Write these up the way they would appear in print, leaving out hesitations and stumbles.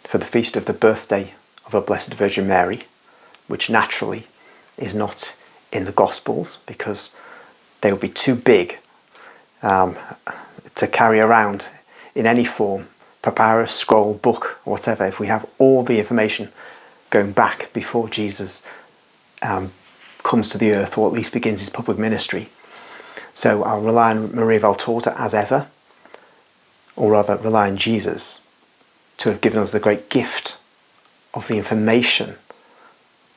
for the feast of the birthday of the Blessed Virgin Mary, which naturally is not in the Gospels because they would be too big to carry around in any form, papyrus, scroll, book, whatever, if we have all the information going back before Jesus comes to the earth, or at least begins his public ministry. So I'll rely on Maria Valtorta as ever, or rather rely on Jesus to have given us the great gift of the information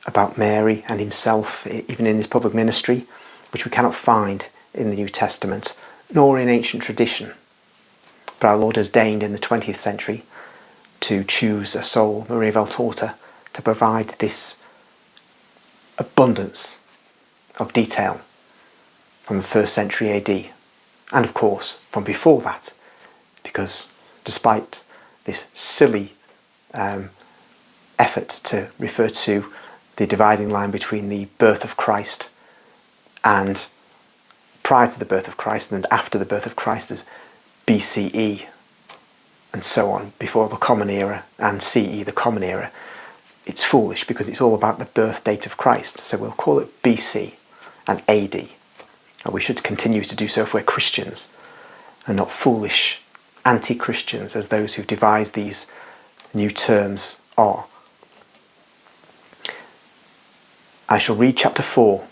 about Mary and himself, even in his public ministry, which we cannot find in the New Testament, nor in ancient tradition. But our Lord has deigned in the 20th century to choose a soul, Maria Valtorta, to provide this abundance of detail from the 1st century AD, and of course from before that, because despite this silly effort to refer to the dividing line between the birth of Christ and prior to the birth of Christ and after the birth of Christ as BCE and so on, before the Common Era and CE, the Common Era, it's foolish because it's all about the birth date of Christ. So we'll call it BC and AD. And we should continue to do so if we're Christians and not foolish anti-Christians as those who've devised these new terms are. I shall read chapter 4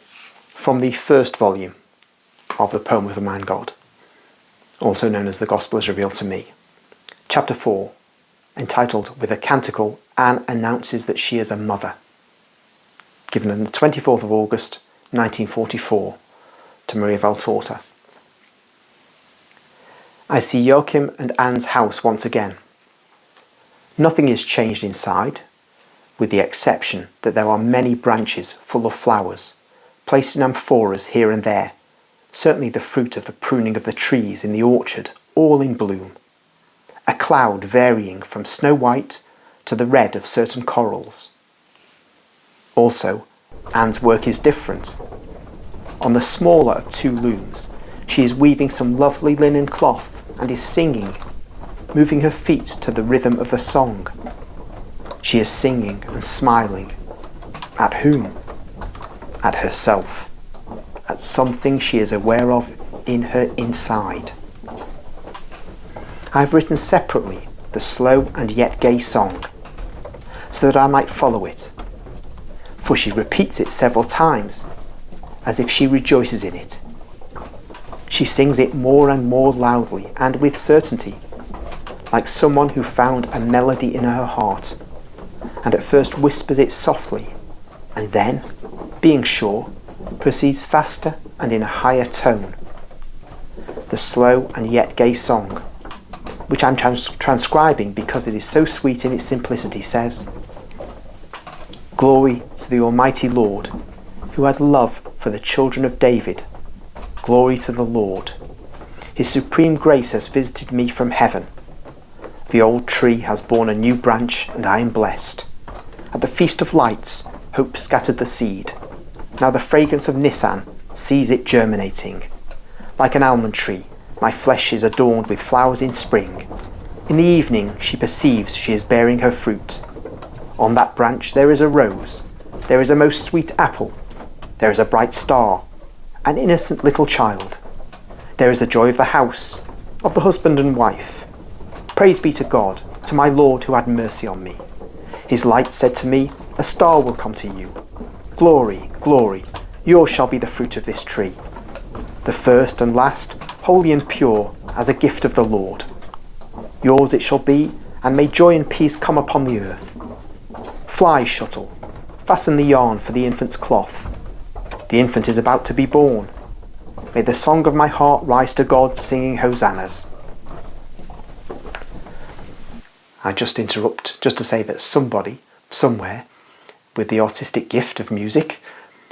from the first volume of the Poem of the Man God, also known as The Gospel as Revealed to Me. Chapter 4, entitled With a Canticle, Anne announces that she is a mother, given on the 24th of August 1944 to Maria Valtorta. I see Joachim and Anne's house once again. Nothing is changed inside, with the exception that there are many branches full of flowers, placed in amphoras here and there, certainly the fruit of the pruning of the trees in the orchard, all in bloom. A cloud varying from snow white to the red of certain corals. Also, Anne's work is different. On the smaller of two looms, she is weaving some lovely linen cloth and is singing, moving her feet to the rhythm of the song. She is singing and smiling. At whom? At herself. At something she is aware of in her inside. I have written separately the slow and yet gay song, so that I might follow it, for she repeats it several times, as if she rejoices in it. She sings it more and more loudly and with certainty, like someone who found a melody in her heart, and at first whispers it softly, and then, being sure, proceeds faster and in a higher tone. The slow and yet gay song, which I'm transcribing because it is so sweet in its simplicity, says, Glory to the Almighty Lord, who had love for the children of David. Glory to the Lord. His supreme grace has visited me from heaven. The old tree has borne a new branch, and I am blessed. At the Feast of Lights, hope scattered the seed. Now the fragrance of Nisan sees it germinating. Like an almond tree, my flesh is adorned with flowers in spring. In the evening she perceives she is bearing her fruit. On that branch there is a rose, there is a most sweet apple, there is a bright star, an innocent little child. There is the joy of the house, of the husband and wife. Praise be to God, to my Lord who had mercy on me. His light said to me, a star will come to you. Glory, glory, yours shall be the fruit of this tree. The first and last, holy and pure, as a gift of the Lord. Yours it shall be, and may joy and peace come upon the earth. Fly, shuttle, fasten the yarn for the infant's cloth. The infant is about to be born. May the song of my heart rise to God, singing hosannas. I just interrupt just to say that somebody, somewhere, with the artistic gift of music,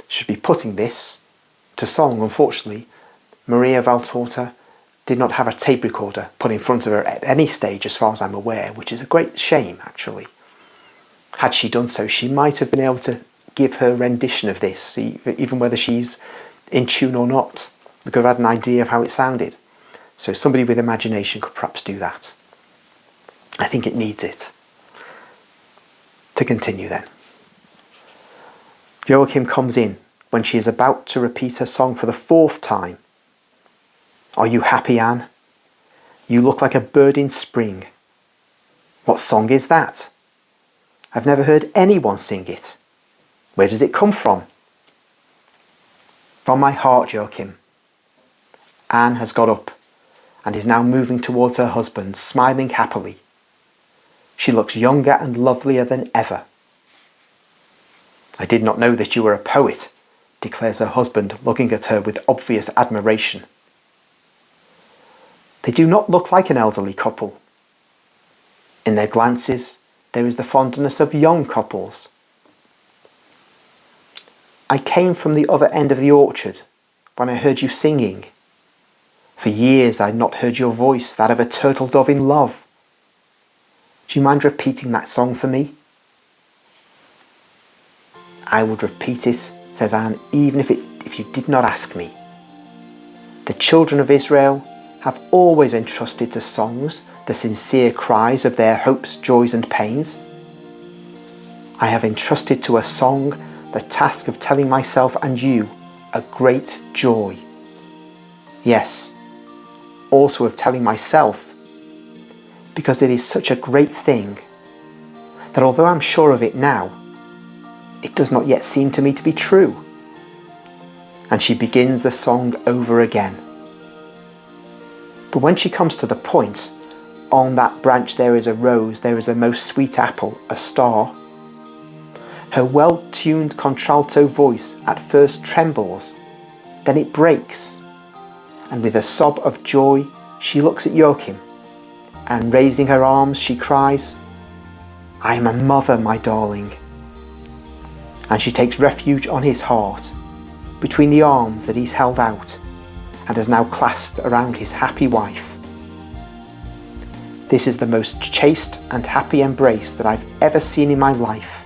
should be putting this to song. Unfortunately, Maria Valtorta did not have a tape recorder put in front of her at any stage, as far as I'm aware, which is a great shame, actually. Had she done so, she might have been able to give her rendition of this, even whether she's in tune or not. We could have had an idea of how it sounded. So somebody with imagination could perhaps do that. I think it needs it. To continue then. Joachim comes in when she is about to repeat her song for the 4th time. Are you happy, Anne? You look like a bird in spring. What song is that? I've never heard anyone sing it. Where does it come from? From my heart, Joachim. Anne has got up and is now moving towards her husband, smiling happily. She looks younger and lovelier than ever. I did not know that you were a poet, declares her husband, looking at her with obvious admiration. They do not look like an elderly couple. In their glances, there is the fondness of young couples. I came from the other end of the orchard when I heard you singing. For years I had not heard your voice, that of a turtle dove in love. Do you mind repeating that song for me? I would repeat it, says Anne, even if you did not ask me. The children of Israel have always entrusted to songs the sincere cries of their hopes, joys and pains. I have entrusted to a song the task of telling myself and you a great joy. Yes, also of telling myself, because it is such a great thing that although I'm sure of it now, it does not yet seem to me to be true. And she begins the song over again. But when she comes to the point, on that branch there is a rose, there is a most sweet apple, a star. Her well-tuned contralto voice at first trembles, then it breaks, and with a sob of joy she looks at Joachim, and raising her arms she cries, I am a mother, my darling. And she takes refuge on his heart, between the arms that he's held out, and has now clasped around his happy wife. This is the most chaste and happy embrace that I've ever seen in my life,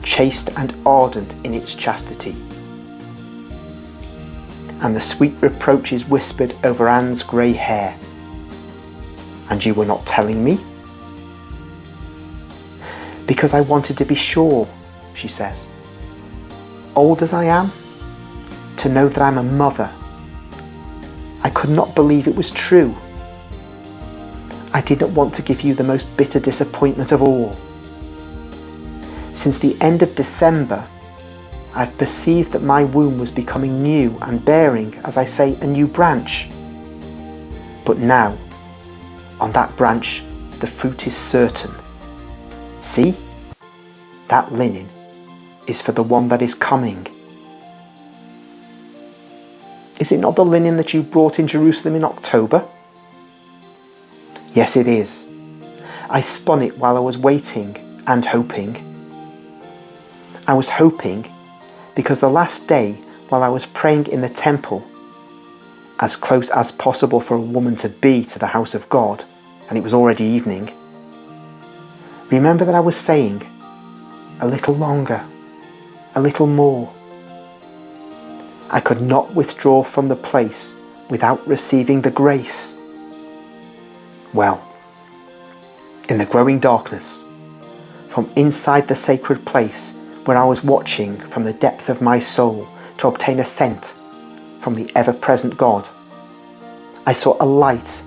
chaste and ardent in its chastity. And the sweet reproach is whispered over Anne's grey hair. And you were not telling me? Because I wanted to be sure, she says. Old as I am, to know that I'm a mother. I could not believe it was true. I did not want to give you the most bitter disappointment of all. Since the end of December, I've perceived that my womb was becoming new and bearing, as I say, a new branch. But now, on that branch, the fruit is certain. See, that linen is for the one that is coming. Is it not the linen that you brought in Jerusalem in October? Yes, it is. I spun it while I was waiting and hoping. I was hoping because the last day while I was praying in the temple, as close as possible for a woman to be to the house of God, and it was already evening, remember that I was saying, a little longer, a little more. I could not withdraw from the place without receiving the grace. Well, in the growing darkness, from inside the sacred place where I was watching from the depth of my soul to obtain a scent from the ever-present God, I saw a light,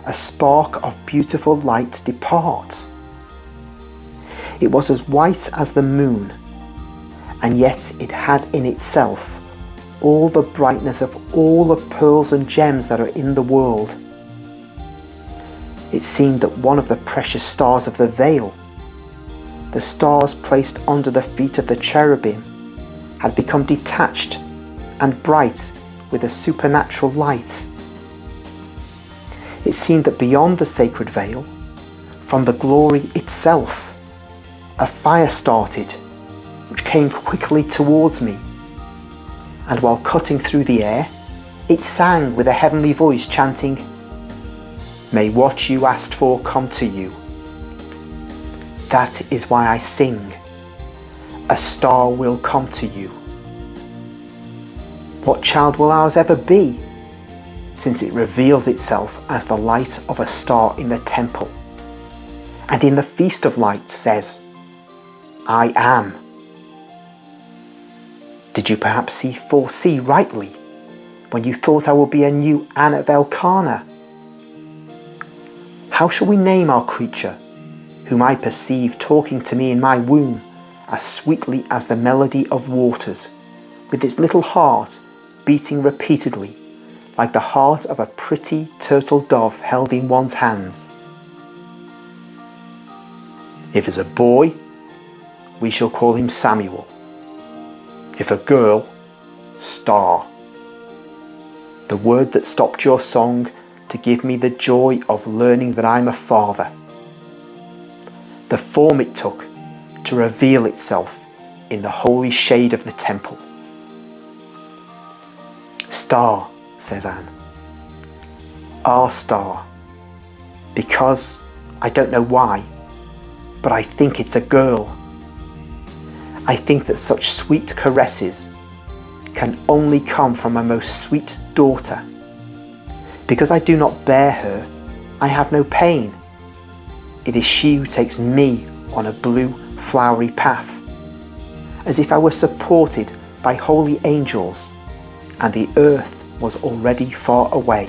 a spark of beautiful light depart. It was as white as the moon, and yet it had in itself all the brightness of all the pearls and gems that are in the world. It seemed that one of the precious stars of the veil, the stars placed under the feet of the cherubim, had become detached and bright with a supernatural light. It seemed that beyond the sacred veil, from the glory itself, a fire started, which came quickly towards me, and while cutting through the air, it sang with a heavenly voice, chanting, "May what you asked for come to you." That is why I sing, "A star will come to you." What child will ours ever be, since it reveals itself as the light of a star in the temple, and in the Feast of Lights says, I am. Did you perhaps foresee rightly when you thought I would be a new Anne of Elkanah? How shall we name our creature, whom I perceive talking to me in my womb as sweetly as the melody of waters, with its little heart beating repeatedly like the heart of a pretty turtle dove held in one's hands? If it's a boy, we shall call him Samuel. If a girl, Star. The word that stopped your song to give me the joy of learning that I'm a father. The form it took to reveal itself in the holy shade of the temple. Star, says Anne. Our star. Because, I don't know why, but I think it's a girl. I think that such sweet caresses can only come from a most sweet daughter. Because I do not bear her, I have no pain. It is she who takes me on a blue, flowery path, as if I were supported by holy angels, and the earth was already far away.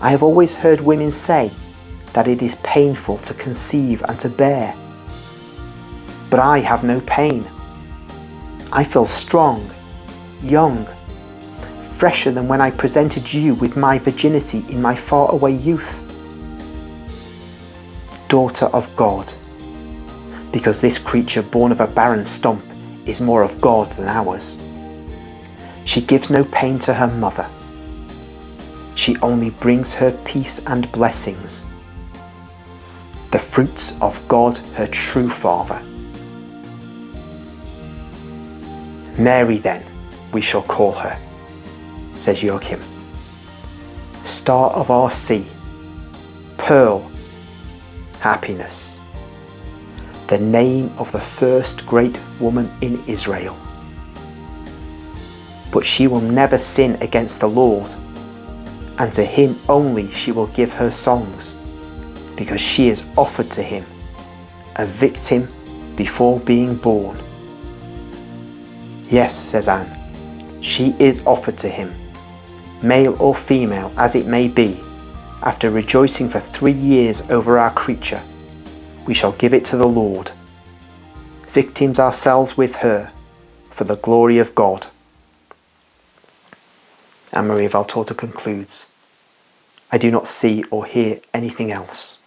I have always heard women say that it is painful to conceive and to bear. But I have no pain. I feel strong, young, fresher than when I presented you with my virginity in my faraway youth. Daughter of God, because this creature born of a barren stump is more of God than ours. She gives no pain to her mother. She only brings her peace and blessings, the fruits of God, her true Father. Mary, then, we shall call her, says Joachim. Star of our sea, pearl, happiness, the name of the first great woman in Israel. But she will never sin against the Lord, and to him only she will give her songs, because she is offered to him, a victim before being born. Yes, says Anne, she is offered to him, male or female as it may be. After rejoicing for 3 years over our creature, we shall give it to the Lord, victims ourselves with her, for the glory of God. And Maria Valtorta concludes, I do not see or hear anything else.